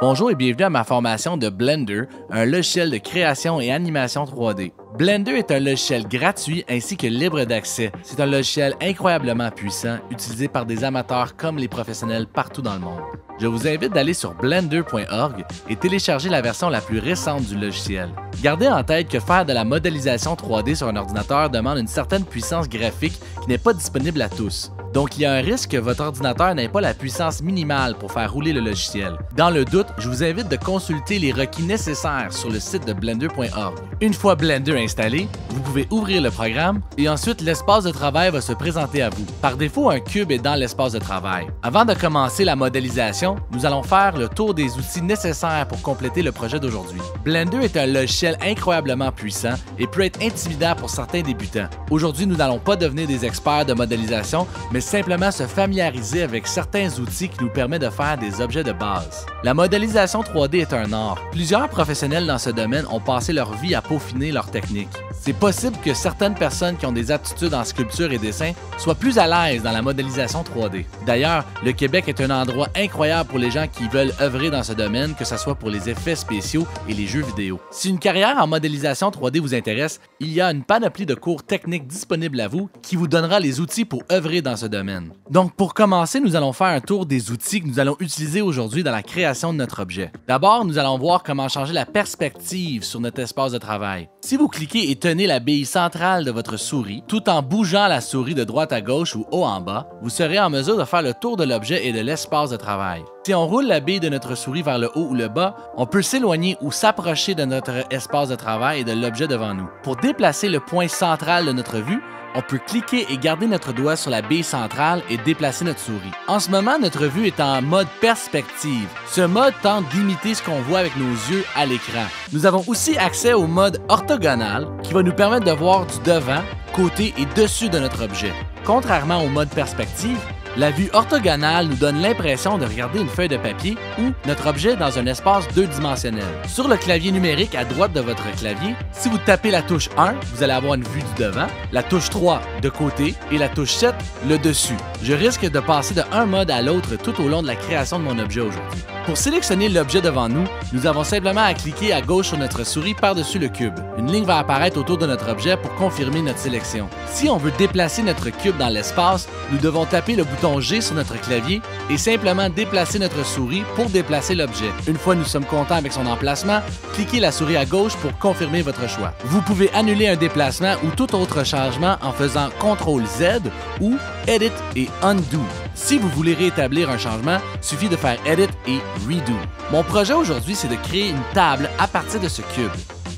Bonjour et bienvenue à ma formation de Blender, un logiciel de création et animation 3D. Blender est un logiciel gratuit ainsi que libre d'accès. C'est un logiciel incroyablement puissant, utilisé par des amateurs comme les professionnels partout dans le monde. Je vous invite d'aller sur blender.org et télécharger la version la plus récente du logiciel. Gardez en tête que faire de la modélisation 3D sur un ordinateur demande une certaine puissance graphique qui n'est pas disponible à tous. Donc, il y a un risque que votre ordinateur n'ait pas la puissance minimale pour faire rouler le logiciel. Dans le doute, je vous invite de consulter les requis nécessaires sur le site de blender.org. Une fois Blender installé, vous pouvez ouvrir le programme et ensuite l'espace de travail va se présenter à vous. Par défaut, un cube est dans l'espace de travail. Avant de commencer la modélisation, nous allons faire le tour des outils nécessaires pour compléter le projet d'aujourd'hui. Blender est un logiciel incroyablement puissant et peut être intimidant pour certains débutants. Aujourd'hui, nous n'allons pas devenir des experts de modélisation, mais simplement se familiariser avec certains outils qui nous permettent de faire des objets de base. La modélisation 3D est un art. Plusieurs professionnels dans ce domaine ont passé leur vie à peaufiner leur technique. C'est possible que certaines personnes qui ont des aptitudes en sculpture et dessin soient plus à l'aise dans la modélisation 3D. D'ailleurs, le Québec est un endroit incroyable pour les gens qui veulent œuvrer dans ce domaine, que ce soit pour les effets spéciaux et les jeux vidéo. Si une carrière en modélisation 3D vous intéresse, il y a une panoplie de cours techniques disponibles à vous qui vous donnera les outils pour œuvrer dans ce domaine. Donc, pour commencer, nous allons faire un tour des outils que nous allons utiliser aujourd'hui dans la création de notre objet. D'abord, nous allons voir comment changer la perspective sur notre espace de travail. Si vous cliquez et tenez la bille centrale de votre souris, tout en bougeant la souris de droite à gauche ou haut en bas, vous serez en mesure de faire le tour de l'objet et de l'espace de travail. Si on roule la bille de notre souris vers le haut ou le bas, on peut s'éloigner ou s'approcher de notre espace de travail et de l'objet devant nous. Pour déplacer le point central de notre vue, on peut cliquer et garder notre doigt sur la bille centrale et déplacer notre souris. En ce moment, notre vue est en mode perspective. Ce mode tente d'imiter ce qu'on voit avec nos yeux à l'écran. Nous avons aussi accès au mode orthogonal qui va nous permettre de voir du devant, côté et dessus de notre objet. Contrairement au mode perspective, la vue orthogonale nous donne l'impression de regarder une feuille de papier ou notre objet dans un espace deux-dimensionnel. Sur le clavier numérique à droite de votre clavier, si vous tapez la touche 1, vous allez avoir une vue du devant, la touche 3 de côté et la touche 7 le dessus. Je risque de passer de un mode à l'autre tout au long de la création de mon objet aujourd'hui. Pour sélectionner l'objet devant nous, nous avons simplement à cliquer à gauche sur notre souris par-dessus le cube. Une ligne va apparaître autour de notre objet pour confirmer notre sélection. Si on veut déplacer notre cube dans l'espace, nous devons taper le bouton G sur notre clavier et simplement déplacer notre souris pour déplacer l'objet. Une fois nous sommes contents avec son emplacement, cliquez la souris à gauche pour confirmer votre choix. Vous pouvez annuler un déplacement ou tout autre changement en faisant CTRL-Z ou Edit et Undo. Si vous voulez rétablir un changement, suffit de faire Edit et Redo. Mon projet aujourd'hui, c'est de créer une table à partir de ce cube.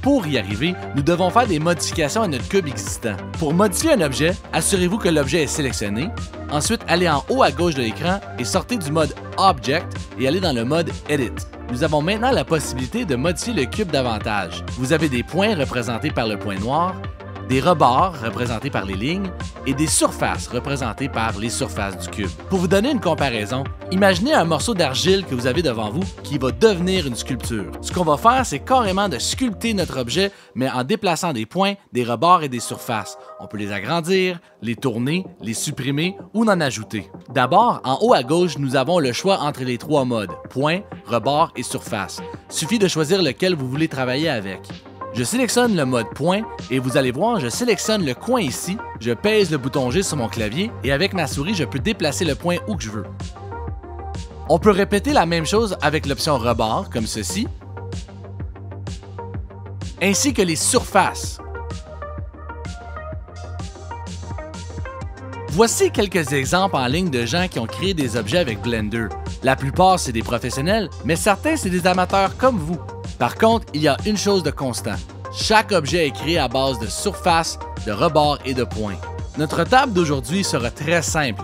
Pour y arriver, nous devons faire des modifications à notre cube existant. Pour modifier un objet, assurez-vous que l'objet est sélectionné. Ensuite, allez en haut à gauche de l'écran et sortez du mode Object et allez dans le mode Edit. Nous avons maintenant la possibilité de modifier le cube davantage. Vous avez des points représentés par le point noir, des rebords représentés par les lignes et des surfaces représentées par les surfaces du cube. Pour vous donner une comparaison, imaginez un morceau d'argile que vous avez devant vous qui va devenir une sculpture. Ce qu'on va faire, c'est carrément de sculpter notre objet, mais en déplaçant des points, des rebords et des surfaces. On peut les agrandir, les tourner, les supprimer ou en ajouter. D'abord, en haut à gauche, nous avons le choix entre les trois modes, point, rebord et surface. Suffit de choisir lequel vous voulez travailler avec. Je sélectionne le mode point et vous allez voir, je sélectionne le coin ici, je pèse le bouton G sur mon clavier et avec ma souris, je peux déplacer le point où que je veux. On peut répéter la même chose avec l'option rebord, comme ceci, ainsi que les surfaces. Voici quelques exemples en ligne de gens qui ont créé des objets avec Blender. La plupart, c'est des professionnels, mais certains, c'est des amateurs comme vous. Par contre, il y a une chose de constant. Chaque objet est créé à base de surfaces, de rebords et de points. Notre table d'aujourd'hui sera très simple,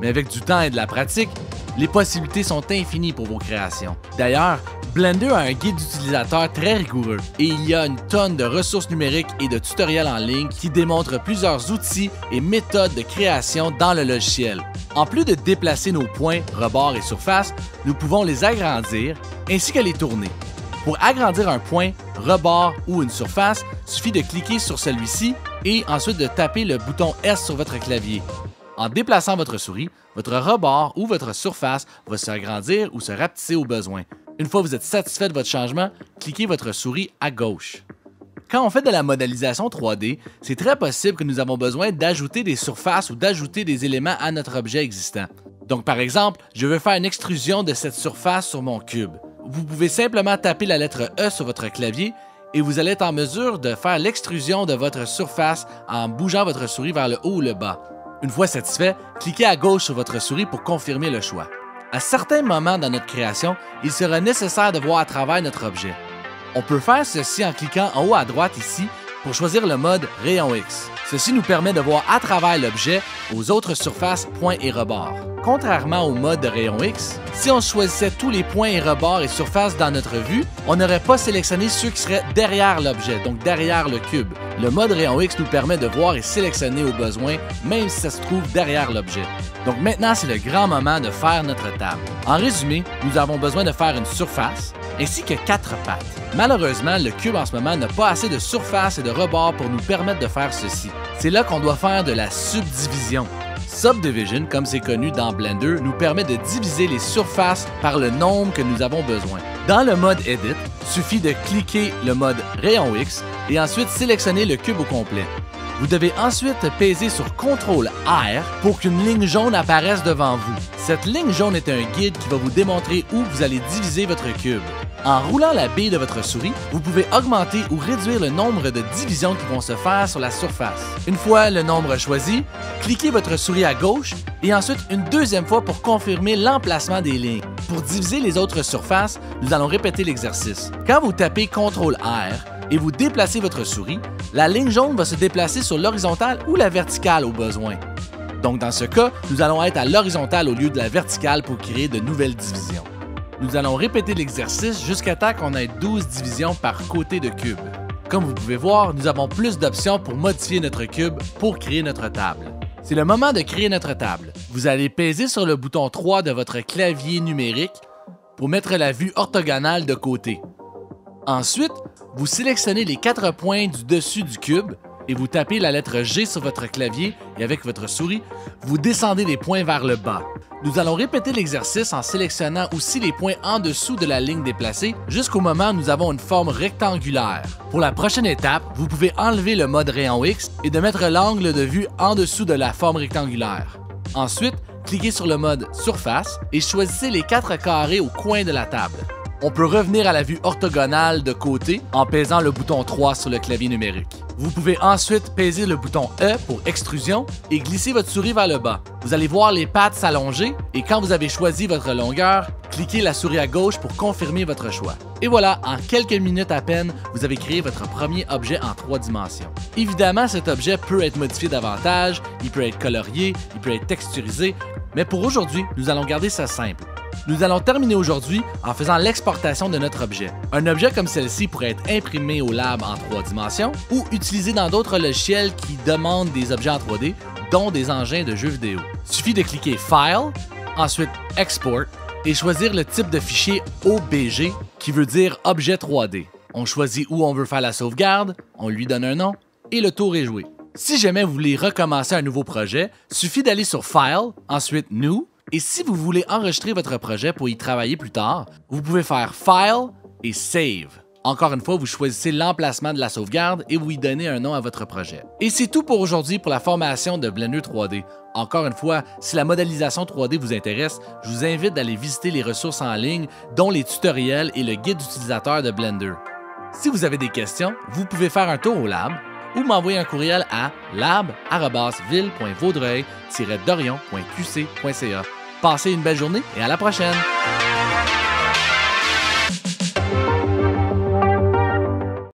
mais avec du temps et de la pratique, les possibilités sont infinies pour vos créations. D'ailleurs, Blender a un guide d'utilisateur très rigoureux et il y a une tonne de ressources numériques et de tutoriels en ligne qui démontrent plusieurs outils et méthodes de création dans le logiciel. En plus de déplacer nos points, rebords et surfaces, nous pouvons les agrandir ainsi que les tourner. Pour agrandir un point, rebord ou une surface, il suffit de cliquer sur celui-ci et ensuite de taper le bouton S sur votre clavier. En déplaçant votre souris, votre rebord ou votre surface va s'agrandir ou se rapetisser au besoin. Une fois que vous êtes satisfait de votre changement, cliquez votre souris à gauche. Quand on fait de la modélisation 3D, c'est très possible que nous avons besoin d'ajouter des surfaces ou d'ajouter des éléments à notre objet existant. Donc par exemple, je veux faire une extrusion de cette surface sur mon cube. Vous pouvez simplement taper la lettre E sur votre clavier et vous allez être en mesure de faire l'extrusion de votre surface en bougeant votre souris vers le haut ou le bas. Une fois satisfait, cliquez à gauche sur votre souris pour confirmer le choix. À certains moments dans notre création, il sera nécessaire de voir à travers notre objet. On peut faire ceci en cliquant en haut à droite ici pour choisir le mode Rayon X. Ceci nous permet de voir à travers l'objet aux autres surfaces points et rebords. Contrairement au mode de Rayon X, si on choisissait tous les points et rebords et surfaces dans notre vue, on n'aurait pas sélectionné ceux qui seraient derrière l'objet, donc derrière le cube. Le mode Rayon X nous permet de voir et sélectionner au besoin, même si ça se trouve derrière l'objet. Donc maintenant, c'est le grand moment de faire notre table. En résumé, nous avons besoin de faire une surface, ainsi que 4 pattes. Malheureusement, le cube en ce moment n'a pas assez de surface et de rebord pour nous permettre de faire ceci. C'est là qu'on doit faire de la subdivision. Subdivision, comme c'est connu dans Blender, nous permet de diviser les surfaces par le nombre que nous avons besoin. Dans le mode Edit, il suffit de cliquer le mode Rayon X et ensuite sélectionner le cube au complet. Vous devez ensuite peser sur CTRL-R pour qu'une ligne jaune apparaisse devant vous. Cette ligne jaune est un guide qui va vous démontrer où vous allez diviser votre cube. En roulant la bille de votre souris, vous pouvez augmenter ou réduire le nombre de divisions qui vont se faire sur la surface. Une fois le nombre choisi, cliquez votre souris à gauche et ensuite une deuxième fois pour confirmer l'emplacement des lignes. Pour diviser les autres surfaces, nous allons répéter l'exercice. Quand vous tapez CTRL-R et vous déplacez votre souris, la ligne jaune va se déplacer sur l'horizontale ou la verticale au besoin. Donc dans ce cas, nous allons être à l'horizontale au lieu de la verticale pour créer de nouvelles divisions. Nous allons répéter l'exercice jusqu'à temps qu'on ait 12 divisions par côté de cube. Comme vous pouvez voir, nous avons plus d'options pour modifier notre cube pour créer notre table. C'est le moment de créer notre table. Vous allez peser sur le bouton 3 de votre clavier numérique pour mettre la vue orthogonale de côté. Ensuite, vous sélectionnez les 4 points du dessus du cube et vous tapez la lettre G sur votre clavier et avec votre souris, vous descendez les points vers le bas. Nous allons répéter l'exercice en sélectionnant aussi les points en dessous de la ligne déplacée jusqu'au moment où nous avons une forme rectangulaire. Pour la prochaine étape, vous pouvez enlever le mode Rayon X et de mettre l'angle de vue en dessous de la forme rectangulaire. Ensuite, cliquez sur le mode Surface et choisissez les 4 carrés au coin de la table. On peut revenir à la vue orthogonale de côté en pesant le bouton 3 sur le clavier numérique. Vous pouvez ensuite peser le bouton E pour extrusion et glisser votre souris vers le bas. Vous allez voir les pattes s'allonger et quand vous avez choisi votre longueur, cliquez la souris à gauche pour confirmer votre choix. Et voilà, en quelques minutes à peine, vous avez créé votre premier objet en 3 dimensions. Évidemment, cet objet peut être modifié davantage, il peut être colorié, il peut être texturisé, mais pour aujourd'hui, nous allons garder ça simple. Nous allons terminer aujourd'hui en faisant l'exportation de notre objet. Un objet comme celle-ci pourrait être imprimé au lab en 3 dimensions ou utilisé dans d'autres logiciels qui demandent des objets en 3D, dont des engins de jeux vidéo. Il suffit de cliquer File, ensuite Export et choisir le type de fichier OBJ qui veut dire Objet 3D. On choisit où on veut faire la sauvegarde, on lui donne un nom et le tour est joué. Si jamais vous voulez recommencer un nouveau projet, il suffit d'aller sur File, ensuite New. Et si vous voulez enregistrer votre projet pour y travailler plus tard, vous pouvez faire File et Save. Encore une fois, vous choisissez l'emplacement de la sauvegarde et vous y donnez un nom à votre projet. Et c'est tout pour aujourd'hui pour la formation de Blender 3D. Encore une fois, si la modélisation 3D vous intéresse, je vous invite d'aller visiter les ressources en ligne, dont les tutoriels et le guide utilisateur de Blender. Si vous avez des questions, vous pouvez faire un tour au lab ou m'envoyer un courriel à lab@ville.vaudreuil-dorion.qc.ca. Passez une belle journée et à la prochaine!